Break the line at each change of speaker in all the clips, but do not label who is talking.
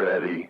ready.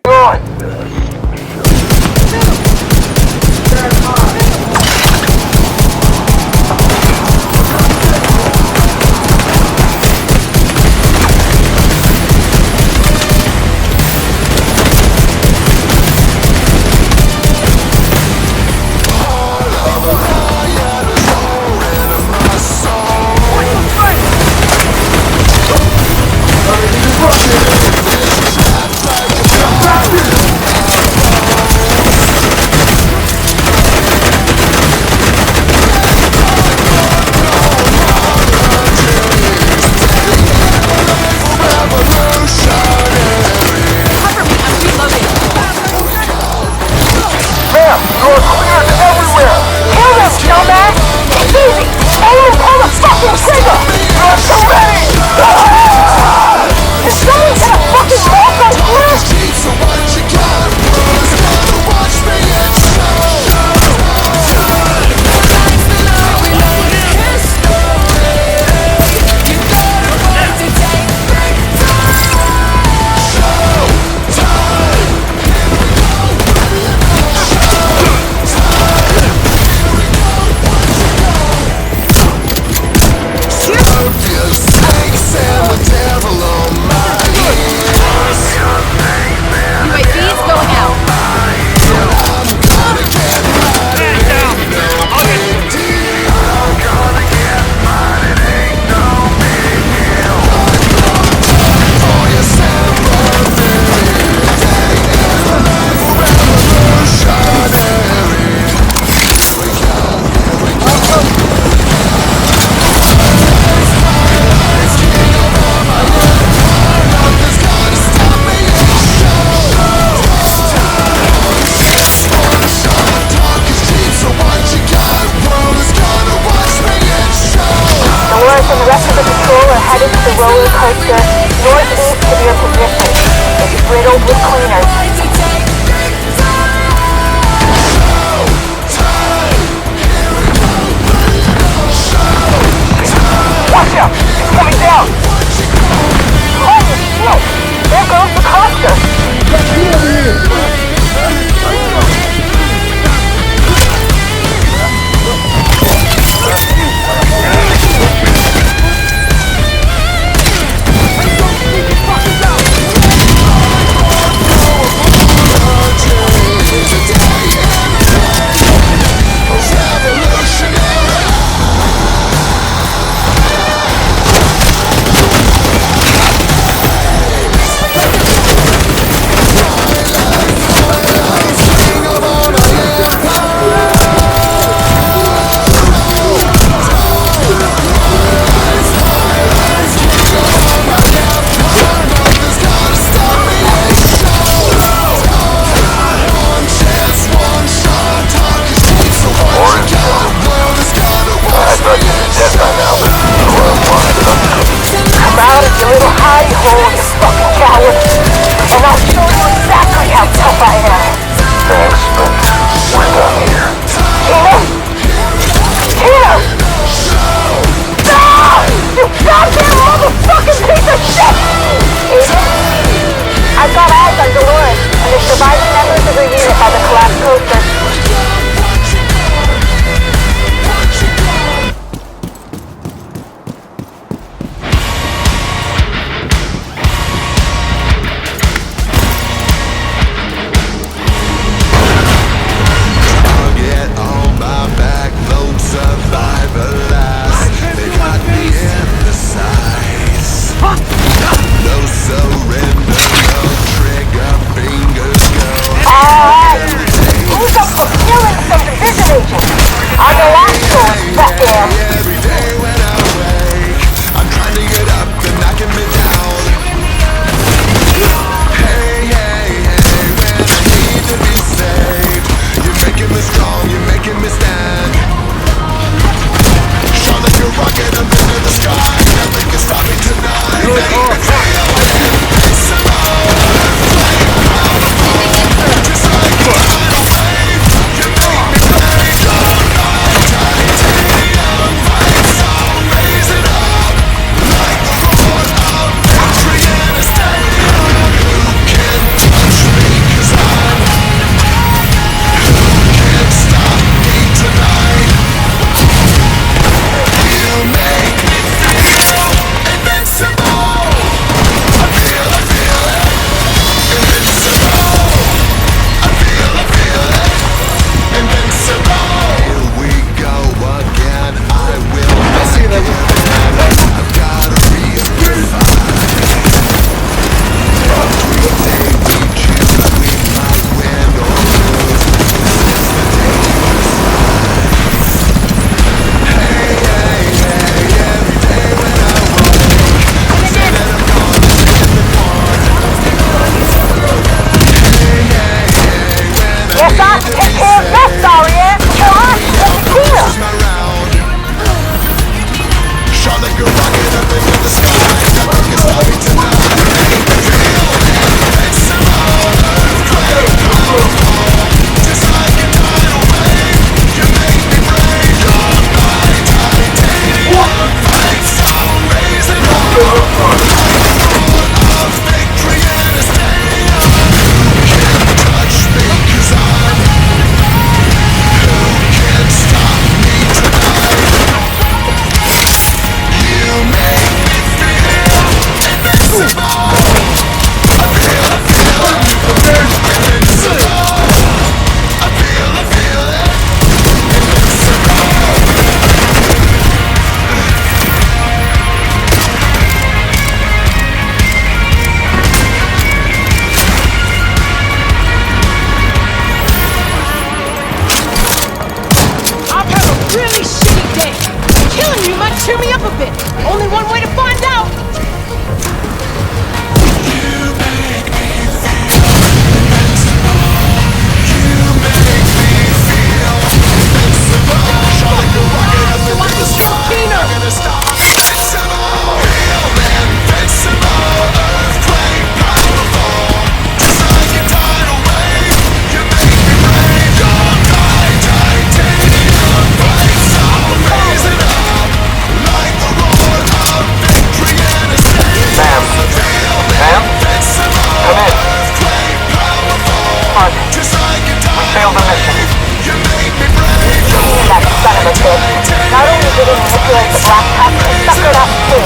like the black hat could sucker up too.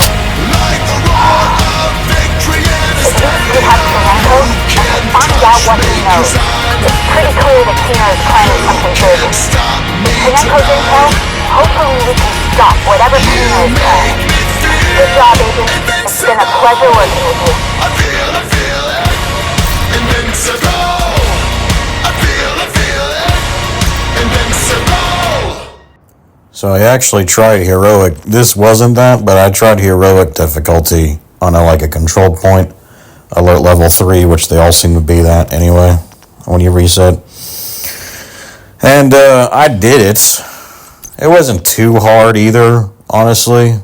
At least we have Toronto and find out what he knows. It's pretty clear that Kino is planning something big. With Toronto's intel, hopefully we can stop whatever Kino is planning. Good job, Agent. It's been a pleasure working with you.
I feel it, invincible. I feel it, invincible.
So I actually tried heroic. This wasn't that, but I tried heroic difficulty on a control point, alert level 3, which they all seem to be that anyway when you reset. And I did it. It wasn't too hard either, honestly.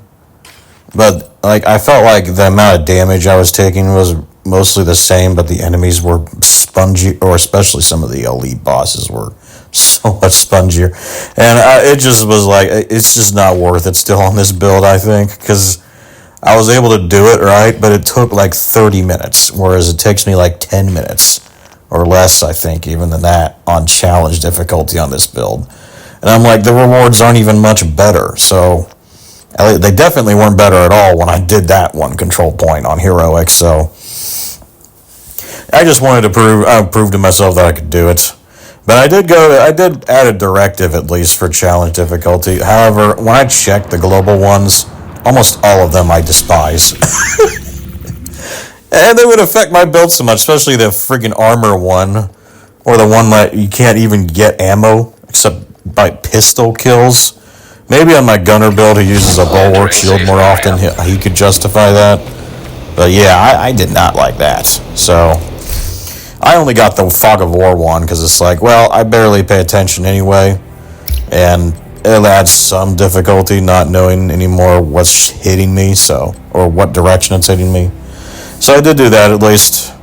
But I felt like the amount of damage I was taking was mostly the same, but the enemies were spongy, or especially some of the elite bosses were so much spongier. And it just was it's just not worth it still on this build, I think, because I was able to do it right, but it took 30 minutes, whereas it takes me 10 minutes or less, I think, even than that, on challenge difficulty on this build. And I'm like, the rewards aren't even much better, so they definitely weren't better at all when I did that one control point on heroic, so I just wanted to prove to myself that I could do it. But I did add a directive at least for challenge difficulty. However, when I checked the global ones, almost all of them I despise. And they would affect my build so much, especially the freaking armor one, or the one that you can't even get ammo except by pistol kills. Maybe on my gunner build who uses a bulwark shield more often, he could justify that. But yeah, I did not like that. So I only got the Fog of War one because it's I barely pay attention anyway. And it adds some difficulty not knowing anymore what's hitting me, or what direction it's hitting me. So I did do that at least.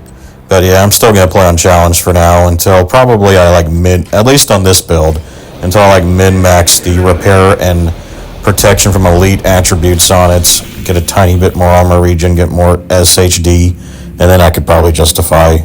But yeah, I'm still going to play on challenge for now until probably at least on this build, until I min-max the repair and protection from elite attributes on it, get a tiny bit more armor regen, get more SHD, and then I could probably justify